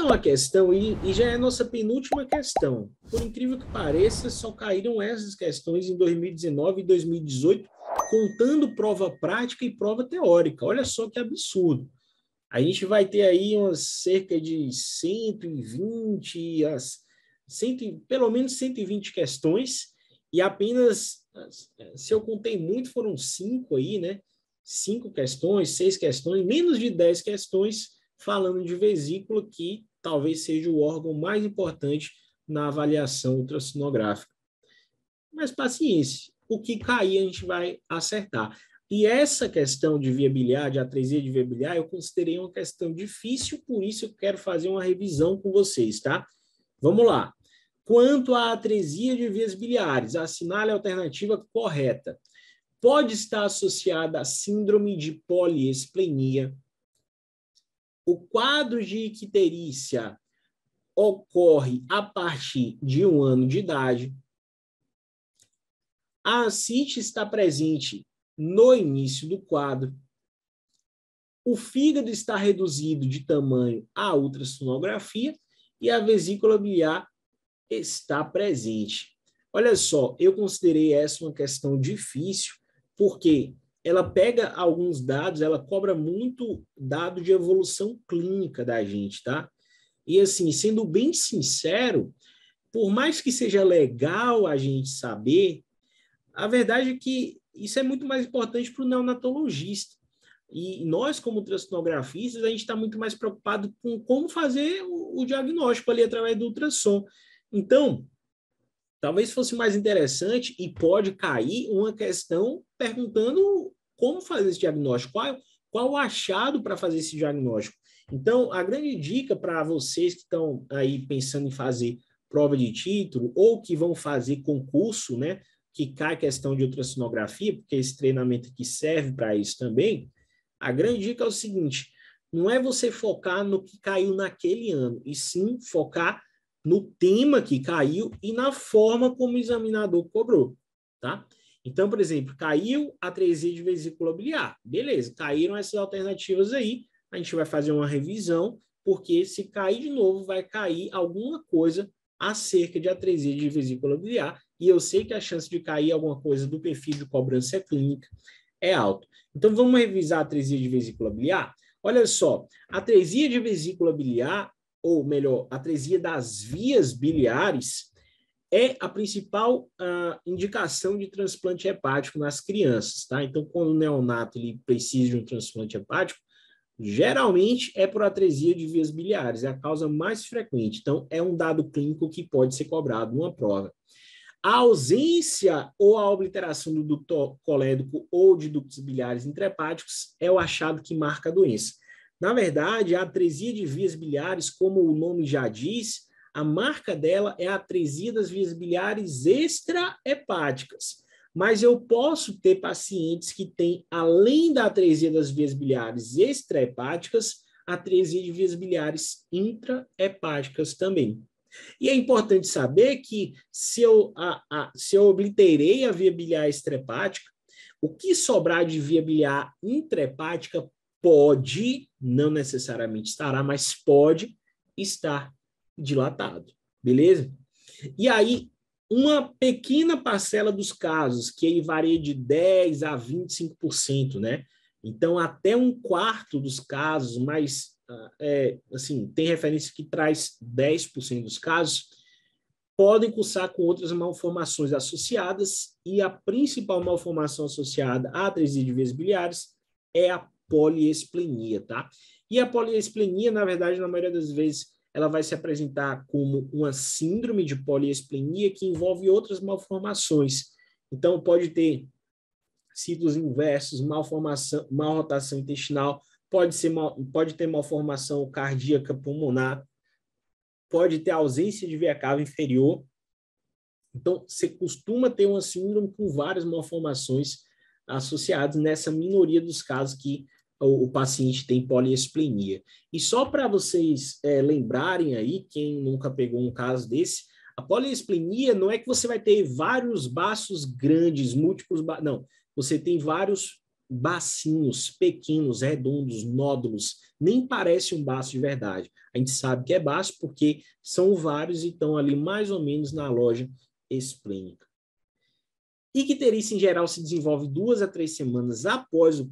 uma questão, e já é a nossa penúltima questão. Por incrível que pareça, só caíram essas questões em 2019 e 2018, contando prova prática e prova teórica. Olha só que absurdo. A gente vai ter aí umas cerca de 120, pelo menos 120 questões, e apenas, se eu contei muito, foram 5 aí, né? 5 questões, 6 questões, menos de 10 questões falando de vesícula, que talvez seja o órgão mais importante na avaliação ultrassonográfica. Mas paciência, o que cair a gente vai acertar. E essa questão de via biliar, de atresia de via biliar, eu considerei uma questão difícil, por isso eu quero fazer uma revisão com vocês, tá? Vamos lá. Quanto à atresia de vias biliares, assinale a alternativa correta. Pode estar associada à síndrome de poliesplenia. O quadro de icterícia ocorre a partir de 1 ano de idade. A ascite está presente no início do quadro. O fígado está reduzido de tamanho à ultrassonografia e a vesícula biliar está presente. Olha só, eu considerei essa uma questão difícil, porque ela pega alguns dados, ela cobra muito dado de evolução clínica da gente, tá? E assim, sendo bem sincero, por mais que seja legal a gente saber, a verdade é que isso é muito mais importante para o neonatologista. E nós, como ultrassonografistas, a gente está muito mais preocupado com como fazer o diagnóstico ali através do ultrassom. Então, talvez fosse mais interessante e pode cair uma questão perguntando como fazer esse diagnóstico, qual o achado para fazer esse diagnóstico. Então, a grande dica para vocês que estão aí pensando em fazer prova de título ou que vão fazer concurso, né, que cai questão de ultrassonografia, porque esse treinamento aqui serve para isso também, a grande dica é o seguinte, não é você focar no que caiu naquele ano, e sim focar no tema que caiu e na forma como o examinador cobrou, tá? Então, por exemplo, caiu atresia de vesícula biliar. Beleza, caíram essas alternativas aí, a gente vai fazer uma revisão, porque se cair de novo, vai cair alguma coisa acerca de atresia de vesícula biliar, e eu sei que a chance de cair alguma coisa do perfil de cobrança clínica é alto. Então, vamos revisar a atresia de vesícula biliar? Olha só, a atresia de vesícula biliar, ou melhor, a atresia das vias biliares, é a principal indicação de transplante hepático nas crianças, tá? Então, quando o neonato ele precisa de um transplante hepático, geralmente é por atresia de vias biliares, é a causa mais frequente. Então, é um dado clínico que pode ser cobrado numa prova. A ausência ou a obliteração do ducto colédoco ou de ductos biliares intrahepáticos é o achado que marca a doença. Na verdade, a atresia de vias biliares, como o nome já diz, a marca dela é a atresia das vias biliares extrahepáticas. Mas eu posso ter pacientes que têm, além da atresia das vias biliares extrahepáticas, atresia de vias biliares intrahepáticas também. E é importante saber que se eu obliterei a via biliar extrahepática, o que sobrar de via biliar intrahepática pode, não necessariamente estará, mas pode estar dilatado, beleza? E aí, uma pequena parcela dos casos, que aí varia de 10% a 25%, né? Então, até 1/4 dos casos, mas assim, tem referência que traz 10% dos casos, podem cursar com outras malformações associadas, e a principal malformação associada à atresia de vias biliares é a poliesplenia, tá? E a poliesplenia, na verdade, na maioria das vezes, ela vai se apresentar como uma síndrome de poliesplenia que envolve outras malformações. Então, pode ter ciclos inversos, malrotação intestinal, pode ter malformação cardíaca pulmonar, pode ter ausência de veia cava inferior. Então, você costuma ter uma síndrome com várias malformações associadas nessa minoria dos casos que o paciente tem poliesplenia. E só para vocês lembrarem aí, quem nunca pegou um caso desse, a poliesplenia não é que você vai ter vários baços grandes, múltiplos, não. Você tem vários bacinhos pequenos, redondos, nódulos, nem parece um baço de verdade. A gente sabe que é baço porque são vários e estão ali mais ou menos na loja esplênica. Icterícia, em geral, se desenvolve 2 a 3 semanas após o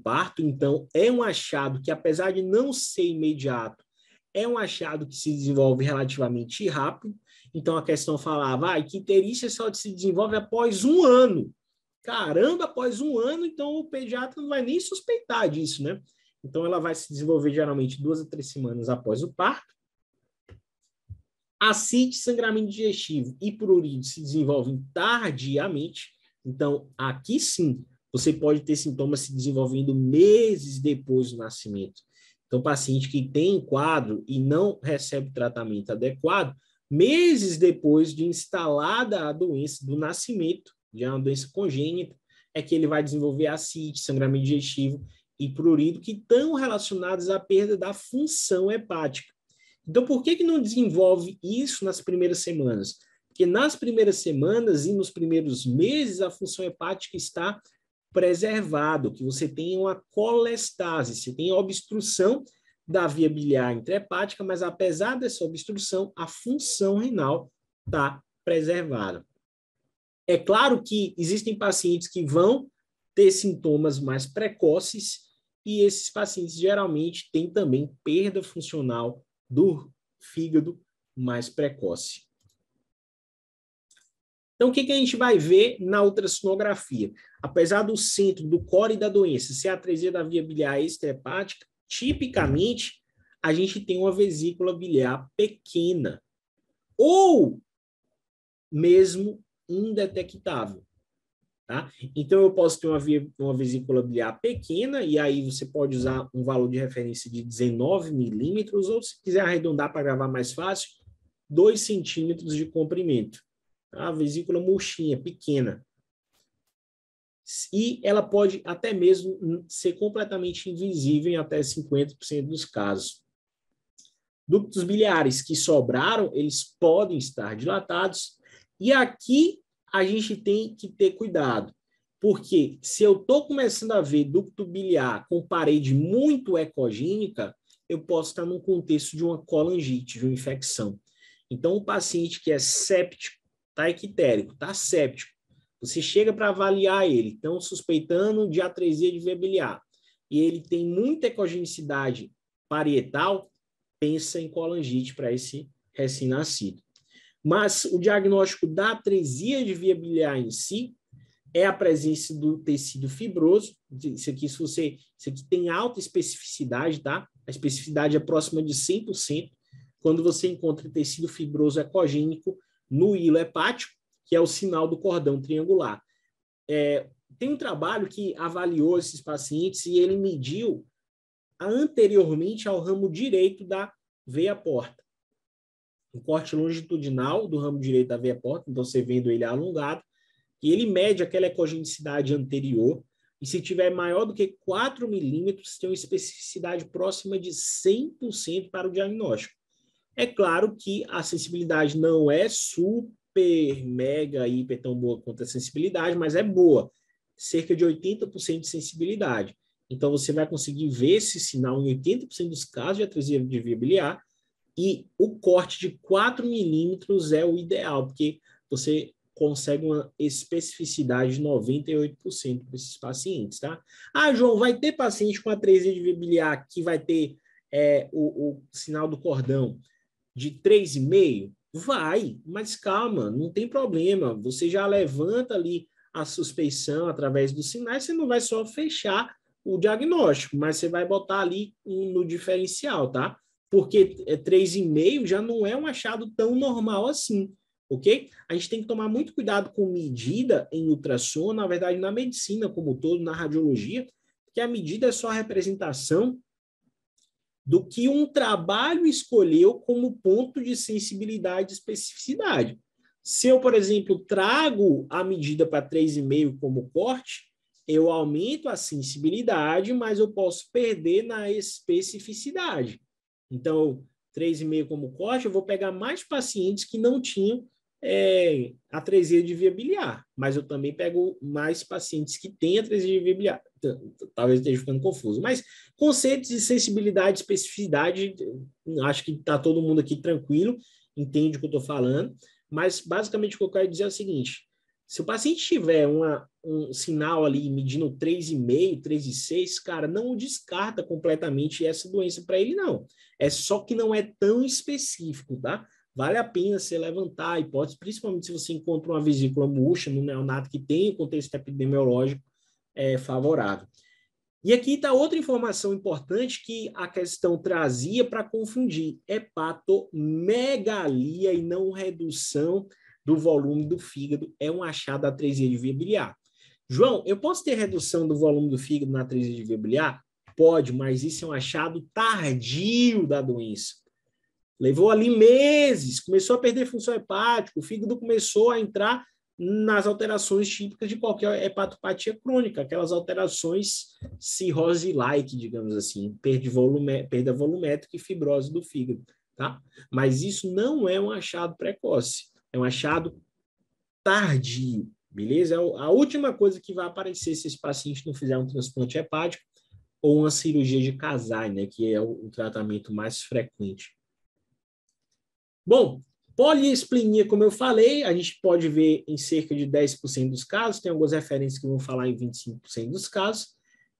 parto, então é um achado que, apesar de não ser imediato, é um achado que se desenvolve relativamente rápido. Então, a questão falava, icterícia só se desenvolve após 1 ano. Caramba, após 1 ano, então o pediatra não vai nem suspeitar disso, né? Então, ela vai se desenvolver geralmente 2 a 3 semanas após o parto. Ascite, sangramento digestivo e prurido se desenvolvem tardiamente. Então, aqui sim, você pode ter sintomas se desenvolvendo meses depois do nascimento. Então, paciente que tem quadro e não recebe tratamento adequado, meses depois de instalada a doença do nascimento, de uma doença congênita, é que ele vai desenvolver ascite, sangramento digestivo e prurido, que estão relacionados à perda da função hepática. Então, por que não desenvolve isso nas primeiras semanas? Porque nas primeiras semanas e nos primeiros meses, a função hepática está preservada, que você tem uma colestase, você tem a obstrução da via biliar intrahepática, mas apesar dessa obstrução, a função renal está preservada. É claro que existem pacientes que vão ter sintomas mais precoces e esses pacientes geralmente têm também perda funcional do fígado mais precoce. Então, o que a gente vai ver na ultrassonografia? Apesar do centro, do core da doença ser a atresia da via biliar extrahepática, tipicamente, a gente tem uma vesícula biliar pequena ou mesmo indetectável. Tá? Então, eu posso ter uma vesícula biliar pequena, e aí você pode usar um valor de referência de 19 milímetros, ou se quiser arredondar para gravar mais fácil, 2 centímetros de comprimento. Tá? A vesícula murchinha, pequena. E ela pode até mesmo ser completamente invisível em até 50% dos casos. Ductos biliares que sobraram, eles podem estar dilatados, e aqui a gente tem que ter cuidado, porque se eu estou começando a ver ducto biliar com parede muito ecogênica, eu posso estar num contexto de uma colangite, de uma infecção. Então, o paciente que é séptico, está ictérico, está séptico, você chega para avaliar ele, estão suspeitando de atresia de via biliar, e ele tem muita ecogenicidade parietal, pensa em colangite para esse recém-nascido. Mas o diagnóstico da atresia de via biliar em si é a presença do tecido fibroso. Isso aqui tem alta especificidade, tá? A especificidade é próxima de 100% quando você encontra tecido fibroso ecogênico no hilo hepático, que é o sinal do cordão triangular. Tem um trabalho que avaliou esses pacientes e ele mediu anteriormente ao ramo direito da veia porta. Um corte longitudinal do ramo direito da veia porta, então você vendo ele alongado, e ele mede aquela ecogenicidade anterior, e se tiver maior do que 4 milímetros, tem uma especificidade próxima de 100% para o diagnóstico. É claro que a sensibilidade não é super, mega, hiper tão boa quanto a sensibilidade, mas é boa, cerca de 80% de sensibilidade. Então, você vai conseguir ver esse sinal em 80% dos casos de atresia de via biliar, e o corte de 4 milímetros é o ideal, porque você consegue uma especificidade de 98% para esses pacientes, tá? João, vai ter paciente com atresia de via biliar que vai ter o sinal do cordão de 3,5? Vai, mas calma, não tem problema. Você já levanta ali a suspeição através dos sinais, você não vai só fechar o diagnóstico, mas você vai botar ali no diferencial, tá? Porque 3,5 já não é um achado tão normal assim, ok? A gente tem que tomar muito cuidado com medida em ultrassom, na verdade, na medicina como um todo, na radiologia, porque a medida é só a representação do que um trabalho escolheu como ponto de sensibilidade e especificidade. Se eu, por exemplo, trago a medida para 3,5 como corte, eu aumento a sensibilidade, mas eu posso perder na especificidade. Então, 3,5 como corte, eu vou pegar mais pacientes que não tinham atresia de via biliar, mas eu também pego mais pacientes que têm atresia de via biliar. Talvez esteja ficando confuso, mas conceitos de sensibilidade, especificidade, acho que está todo mundo aqui tranquilo, entende o que eu estou falando, mas basicamente o que eu quero dizer é o seguinte: se o paciente tiver um sinal ali medindo 3,5, 3,6, cara, não descarta completamente essa doença para ele, não. É só que não é tão específico, tá? Vale a pena você levantar a hipótese, principalmente se você encontra uma vesícula murcha no neonato que tem um contexto epidemiológico favorável. E aqui está outra informação importante que a questão trazia para confundir: hepatomegalia e não redução do volume do fígado é um achado da atresia de via biliar. João, eu posso ter redução do volume do fígado na atresia de via biliar? Pode, mas isso é um achado tardio da doença. Levou ali meses, começou a perder função hepática, o fígado começou a entrar nas alterações típicas de qualquer hepatopatia crônica, aquelas alterações cirrose-like, digamos assim, perda volumétrica e fibrose do fígado, tá? Mas isso não é um achado precoce, é um achado tardio, beleza? A última coisa que vai aparecer se esse paciente não fizer um transplante hepático ou uma cirurgia de Kasai, né, que é o tratamento mais frequente. Bom, poliesplenia, como eu falei, a gente pode ver em cerca de 10% dos casos, tem algumas referências que vão falar em 25% dos casos,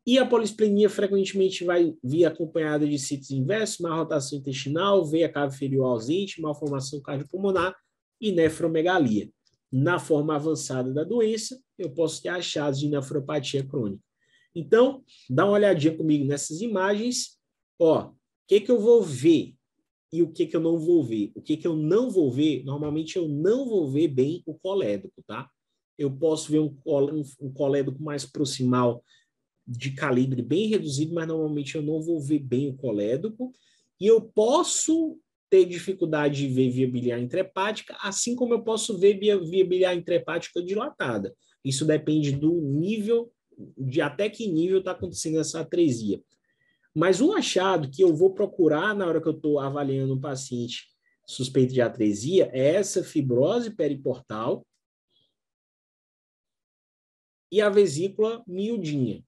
e a poliesplenia frequentemente vai vir acompanhada de citos inversos, má rotação intestinal, veia cava inferior ausente, malformação cardiopulmonar e nefromegalia. Na forma avançada da doença, eu posso ter achados de nefropatia crônica. Então, dá uma olhadinha comigo nessas imagens. Ó, o que eu vou ver? E o que eu não vou ver? O que eu não vou ver? Normalmente eu não vou ver bem o colédoco, tá? Eu posso ver um colédoco mais proximal de calibre bem reduzido, mas normalmente eu não vou ver bem o colédoco. E eu posso ter dificuldade de ver via biliar intrahepática, assim como eu posso ver via biliar intrahepática dilatada. Isso depende do nível, de até que nível está acontecendo essa atresia. Mas um achado que eu vou procurar na hora que eu estou avaliando um paciente suspeito de atresia é essa fibrose periportal e a vesícula miudinha,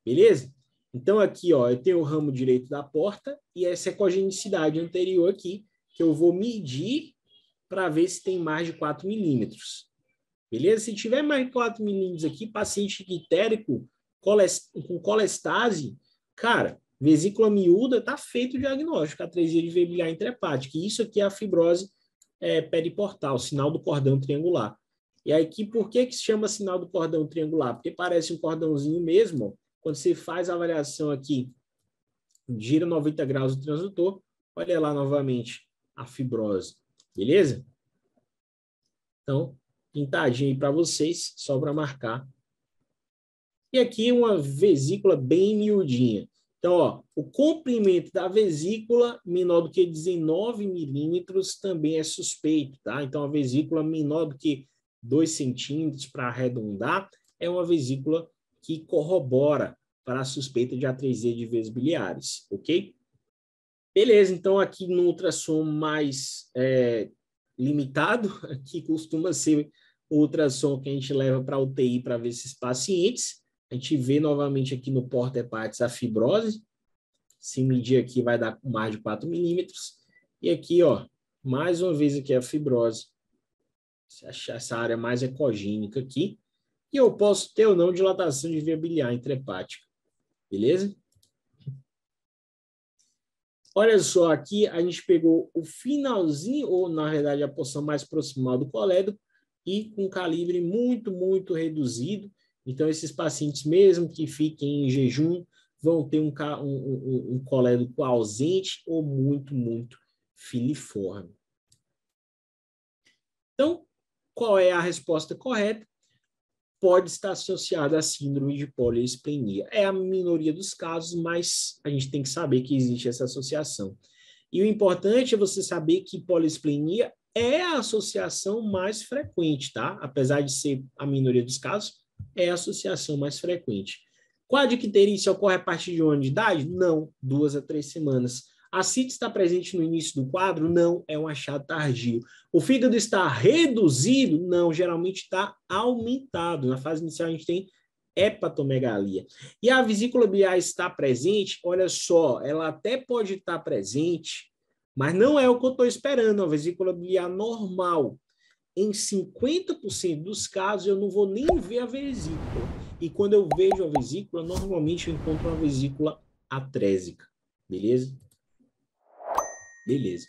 beleza? Então aqui, ó, eu tenho o ramo direito da porta e essa ecogenicidade anterior aqui, que eu vou medir para ver se tem mais de 4 milímetros. Beleza? Se tiver mais de 4 milímetros aqui, paciente ictérico com colestase, cara, vesícula miúda, está feito o diagnóstico, atresia de veia biliar intrahepática. E isso aqui é a fibrose periportal, sinal do cordão triangular. E aí, por que se chama sinal do cordão triangular? Porque parece um cordãozinho mesmo. Ó. Quando você faz a avaliação aqui, gira 90 graus o transdutor, olha lá novamente a fibrose. Beleza? Então, pintadinho aí para vocês, só para marcar. E aqui uma vesícula bem miudinha. Então, ó, o comprimento da vesícula menor do que 19 milímetros também é suspeito, tá? Então, a vesícula menor do que 2 centímetros, para arredondar, é uma vesícula que corrobora para a suspeita de atresia de veias biliares, ok? Beleza, então aqui no ultrassom mais limitado, que costuma ser o ultrassom que a gente leva para a UTI para ver esses pacientes, a gente vê novamente aqui no porta-hepátis a fibrose. Se medir aqui vai dar mais de 4 milímetros. E aqui, ó, mais uma vez aqui a fibrose. Essa área mais ecogênica aqui. E eu posso ter ou não dilatação de via biliar intrahepática. Beleza? Olha só, aqui a gente pegou o finalzinho, ou na verdade a porção mais proximal do colédoco, e com calibre muito, muito reduzido. Então, esses pacientes, mesmo que fiquem em jejum, vão ter um colédoco ausente ou muito, muito filiforme. Então, qual é a resposta correta? Pode estar associada à síndrome de poliesplenia. É a minoria dos casos, mas a gente tem que saber que existe essa associação. E o importante é você saber que poliesplenia é a associação mais frequente, tá? Apesar de ser a minoria dos casos, é a associação mais frequente. Qual a adicterícia ocorre a partir de um ano de idade? Não, 2 a 3 semanas. A cite está presente no início do quadro? Não, é um achado tardio. O fígado está reduzido? Não, geralmente está aumentado. Na fase inicial a gente tem hepatomegalia. E a vesícula biliar está presente? Olha só, ela até pode estar presente, mas não é o que eu estou esperando, a vesícula biliar normal. Em 50% dos casos, eu não vou nem ver a vesícula. E quando eu vejo a vesícula, normalmente eu encontro uma vesícula atrésica. Beleza? Beleza.